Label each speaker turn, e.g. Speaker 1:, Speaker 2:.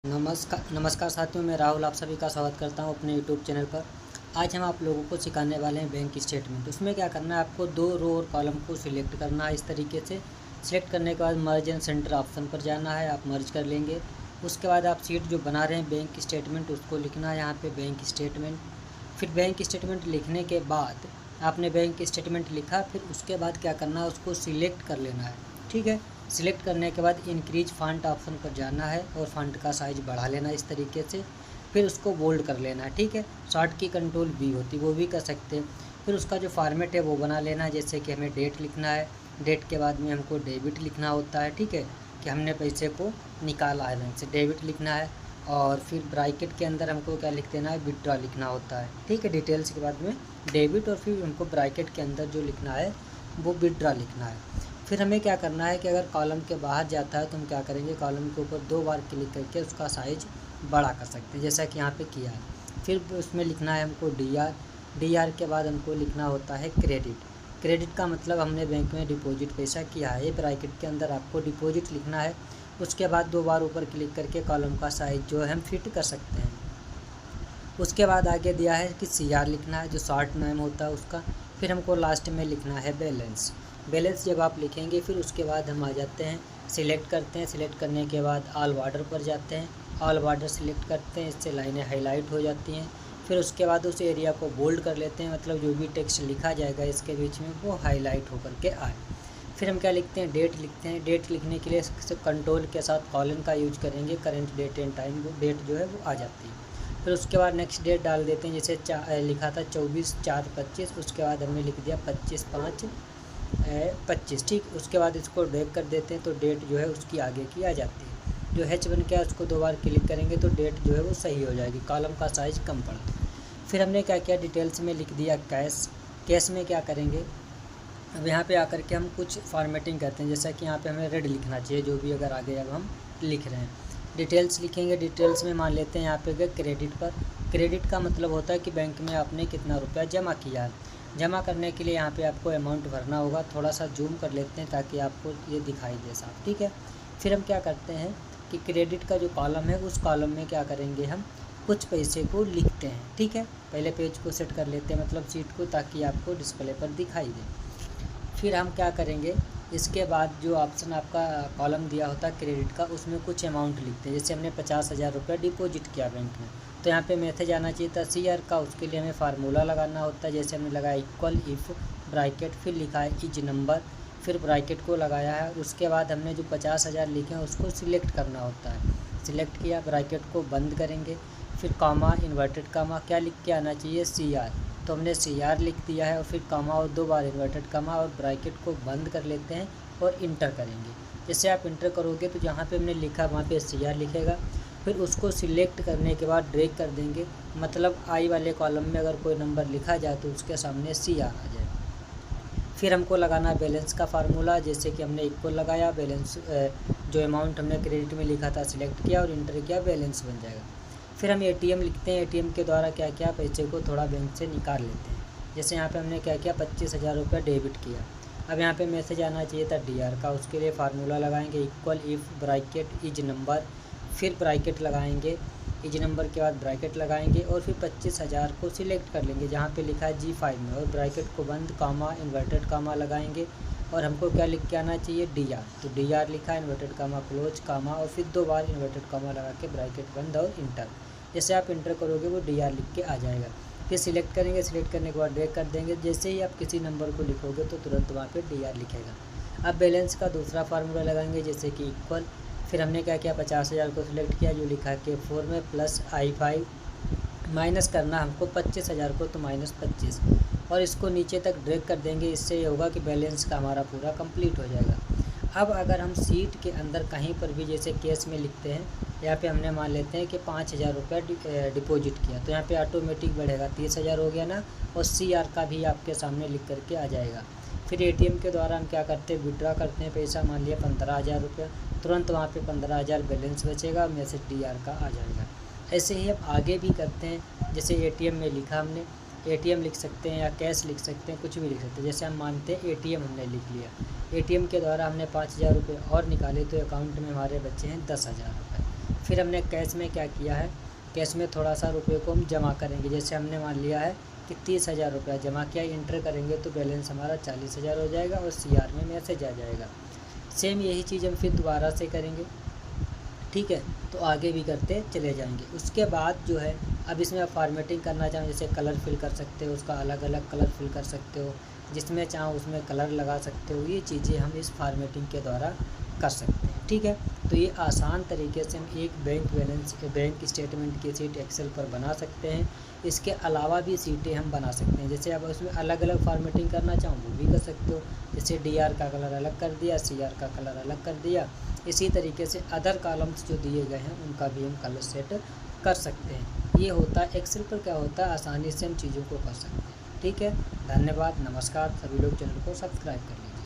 Speaker 1: नमस्कार साथियों, मैं राहुल आप सभी का स्वागत करता हूं अपने यूट्यूब चैनल पर। आज हम आप लोगों को सिखाने वाले हैं बैंक स्टेटमेंट। उसमें क्या करना है, आपको दो रो और कॉलम को सिलेक्ट करना है। इस तरीके से सिलेक्ट करने के बाद मर्ज एंड सेंटर ऑप्शन पर जाना है, आप मर्ज कर लेंगे। उसके बाद आप सीट जो बना रहे हैं बैंक स्टेटमेंट उसको लिखना है यहाँ पर बैंक स्टेटमेंट। फिर बैंक स्टेटमेंट लिखने के बाद आपने बैंक स्टेटमेंट लिखा, फिर उसके बाद क्या करना है, उसको सिलेक्ट कर लेना है। ठीक है, सिलेक्ट करने के बाद इंक्रीज फॉन्ट ऑप्शन पर जाना है और फॉन्ट का साइज़ बढ़ा लेना इस तरीके से। फिर उसको बोल्ड कर लेना है। ठीक है, शॉर्ट की कंट्रोल बी होती वो भी कर सकते हैं। फिर उसका जो फॉर्मेट है वो बना लेना है, जैसे कि हमें डेट लिखना है, डेट के बाद में हमको डेबिट लिखना होता है। ठीक है, कि हमने पैसे को निकाला है बैंक से, डेबिट लिखना है। और फिर ब्रैकेट के अंदर हमको क्या लिख देना है, विथड्रॉ लिखना होता है। ठीक है, डिटेल्स के बाद में डेबिट और फिर हमको ब्रैकेट के अंदर जो लिखना है वो विथड्रॉ लिखना है। फिर हमें क्या करना है कि अगर कॉलम के बाहर जाता है तो हम क्या करेंगे, कॉलम के ऊपर 2 बार क्लिक करके उसका साइज़ बड़ा कर सकते हैं, जैसा कि यहाँ पे किया है। फिर उसमें लिखना है हमको डी आर के बाद हमको लिखना होता है क्रेडिट। क्रेडिट का मतलब हमने बैंक में डिपॉजिट पैसा किया है। ये ब्रैकेट के अंदर आपको डिपॉजिट लिखना है। उसके बाद 2 बार ऊपर क्लिक करके कॉलम का साइज़ जो है हम फिट कर सकते हैं। उसके बाद आगे दिया है कि CR लिखना है, जो शॉर्ट नेम होता है उसका। फिर हमको लास्ट में लिखना है बैलेंस जब आप लिखेंगे फिर उसके बाद हम आ जाते हैं, सिलेक्ट करते हैं। सिलेक्ट करने के बाद ऑल बॉर्डर पर जाते हैं, ऑल बॉर्डर सिलेक्ट करते हैं, इससे लाइनें हाईलाइट हो जाती हैं। फिर उसके बाद उस एरिया को बोल्ड कर लेते हैं, मतलब जो भी टेक्स्ट लिखा जाएगा इसके बीच में वो हाईलाइट होकर के आए। फिर हम क्या लिखते हैं, डेट लिखते हैं। डेट लिखने के लिए कंट्रोल के साथ कॉलन का यूज करेंगे, current date and time date जो है वो आ जाती है। फिर उसके बाद नेक्स्ट डेट डाल देते हैं, जैसे लिखा था 24/4/25, उसके बाद हमने लिख दिया 25/5/25। ठीक, उसके बाद इसको ड्रैग कर देते हैं तो डेट जो है उसकी आगे की आ जाती है। जो H बन गया उसको 2 बार क्लिक करेंगे तो डेट जो है वो सही हो जाएगी, कॉलम का साइज़ कम पड़ता है। फिर हमने क्या किया, डिटेल्स में लिख दिया कैश में क्या करेंगे, अब यहाँ पे आकर के हम कुछ फॉर्मेटिंग करते हैं, जैसा कि यहाँ पे हमें रेड लिखना चाहिए जो भी अगर आगे अब हम लिख रहे हैं। डिटेल्स लिखेंगे, डिटेल्स में मान लेते हैं यहाँ पे गए क्रेडिट पर। क्रेडिट का मतलब होता है कि बैंक में आपने कितना रुपया जमा किया है। जमा करने के लिए यहाँ पे आपको अमाउंट भरना होगा। थोड़ा सा जूम कर लेते हैं ताकि आपको ये दिखाई दे साफ। ठीक है, फिर हम क्या करते हैं कि क्रेडिट का जो कॉलम है उस कॉलम में क्या करेंगे, हम कुछ पैसे को लिखते हैं। ठीक है, पहले पेज को सेट कर लेते हैं, मतलब सीट को, ताकि आपको डिस्प्ले पर दिखाई दे। फिर हम क्या करेंगे, इसके बाद जो ऑप्शन आपका कॉलम दिया होता है क्रेडिट का, उसमें कुछ अमाउंट लिखते हैं। जैसे हमने 50,000 रुपये डिपॉजिट किया बैंक में, तो यहाँ पे मैसेज आना चाहिए था CR का। उसके लिए हमें फार्मूला लगाना होता है, जैसे हमने लगाया इक्वल इफ़ ब्रैकेट, फिर लिखा है इज नंबर, फिर ब्रैकेट को लगाया है। उसके बाद हमने जो 50,000 लिखे हैं उसको सिलेक्ट करना होता है। सिलेक्ट किया, ब्रैकेट को बंद करेंगे, फिर कामा, इन्वर्टेड कामा, क्या लिख के आना चाहिए, CR, तो हमने CR लिख दिया है। और फिर कामा और 2 बार इन्वर्टेड कामा और ब्रैकेट को बंद कर लेते हैं और इंटर करेंगे। जैसे आप इंटर करोगे तो जहाँ पे हमने लिखा वहाँ पे CR लिखेगा। फिर उसको सिलेक्ट करने के बाद ड्रैग कर देंगे, मतलब आई वाले कॉलम में अगर कोई नंबर लिखा जाए तो उसके सामने CR आ जाए। फिर हमको लगाना बैलेंस का फार्मूला, जैसे कि हमने इक्वल लगाया, बैलेंस जो अमाउंट हमने क्रेडिट में लिखा था सिलेक्ट किया और इंटर किया, बैलेंस बन जाएगा। फिर हम ATM लिखते हैं, ATM के द्वारा क्या किया, पैसे को थोड़ा बैंक से निकाल लेते हैं। जैसे यहाँ पे हमने क्या किया, 25,000 रुपये डेबिट किया। अब यहाँ पे मैसेज आना चाहिए था DR का, उसके लिए फार्मूला लगाएंगे equal if bracket is number, फिर ब्रैकेट लगाएंगे, इज नंबर के बाद ब्रैकेट लगाएंगे और फिर 25,000 को सिलेक्ट कर लेंगे जहाँ पे लिखा है G5 में, और ब्रैकेट को बंद, कामा, इन्वर्टेड कामा लगाएंगे। और हमको क्या लिख के आना चाहिए, DR, तो DR लिखा, इन्वर्टेड कामा क्लोज, कामा, और फिर 2 बार इन्वर्टेड कामा लगा के ब्रैकेट बंद और इंटर। जैसे आप इंटर करोगे वो DR लिख के आ जाएगा। फिर सिलेक्ट करेंगे, सिलेक्ट करने के बाद ड्रैग कर देंगे। जैसे ही आप किसी नंबर को लिखोगे तो तुरंत वहाँ पे DR लिखेगा। अब बैलेंस का दूसरा फार्मूला लगाएंगे, जैसे कि इक्वल, फिर हमने क्या किया, 50,000 को सिलेक्ट किया, जो लिखा है K4 में, प्लस I5, माइनस करना हमको 25,000 को, तो -25, और इसको नीचे तक ड्रैग कर देंगे। इससे ये होगा कि बैलेंस का हमारा पूरा कंप्लीट हो जाएगा। अब अगर हम सीट के अंदर कहीं पर भी जैसे केस में लिखते हैं, यहाँ पे हमने मान लेते हैं कि 5,000 रुपये डिपॉजिट किया, तो यहाँ पे ऑटोमेटिक बढ़ेगा, 30,000 हो गया ना, और CR का भी आपके सामने लिख करके आ जाएगा। फिर ATM के द्वारा हम क्या करते हैं, विड्रा करते हैं पैसा, मान लिया 15,000 रुपये, तुरंत वहाँ पे 15,000 बैलेंस बचेगा, मैसेज DR का आ जाएगा। ऐसे ही अब आगे भी करते हैं, जैसे ATM में लिखा हमने, ATM लिख सकते हैं या कैश लिख सकते हैं, कुछ भी लिख सकते हैं। जैसे हम मानते हैं ATM हमने लिख लिया, ATM के द्वारा हमने 5,000 रुपये और निकाले तो अकाउंट में हमारे बचे हैं 10,000 रुपये। फिर हमने कैश में क्या किया है, कैश में थोड़ा सा रुपये को हम जमा करेंगे। जैसे हमने मान लिया है कि 30,000 रुपया जमा किया, इंटर करेंगे तो बैलेंस हमारा 40,000 हो जाएगा और CR में मैसेज आ जाएगा। सेम यही चीज़ हम फिर दोबारा से करेंगे, ठीक है। तो आगे भी करते चले जाएंगे। उसके बाद जो है अब इसमें आप फॉर्मेटिंग करना चाहें, जैसे कलर फिल कर सकते हो, उसका अलग अलग कलर फिल कर सकते हो, जिसमें चाहो उसमें कलर लगा सकते हो। ये चीज़ें हम इस फॉर्मेटिंग के द्वारा कर सकते हैं, ठीक है। तो ये आसान तरीके से हम एक बैंक स्टेटमेंट की शीट एक्सेल पर बना सकते हैं। इसके अलावा भी सीटें हम बना सकते हैं। जैसे अब उसमें अलग अलग फॉर्मेटिंग करना चाहो वो भी कर सकते हो। जैसे DR का कलर अलग कर दिया, CR का कलर अलग कर दिया। इसी तरीके से अदर कॉलम्स जो दिए गए हैं उनका भी हम कलर सेट कर सकते हैं। ये होता है एक्सेल पर, क्या होता है आसानी से हम चीज़ों को कर सकते हैं, ठीक है। धन्यवाद, नमस्कार। सभी लोग चैनल को सब्सक्राइब कर लीजिए।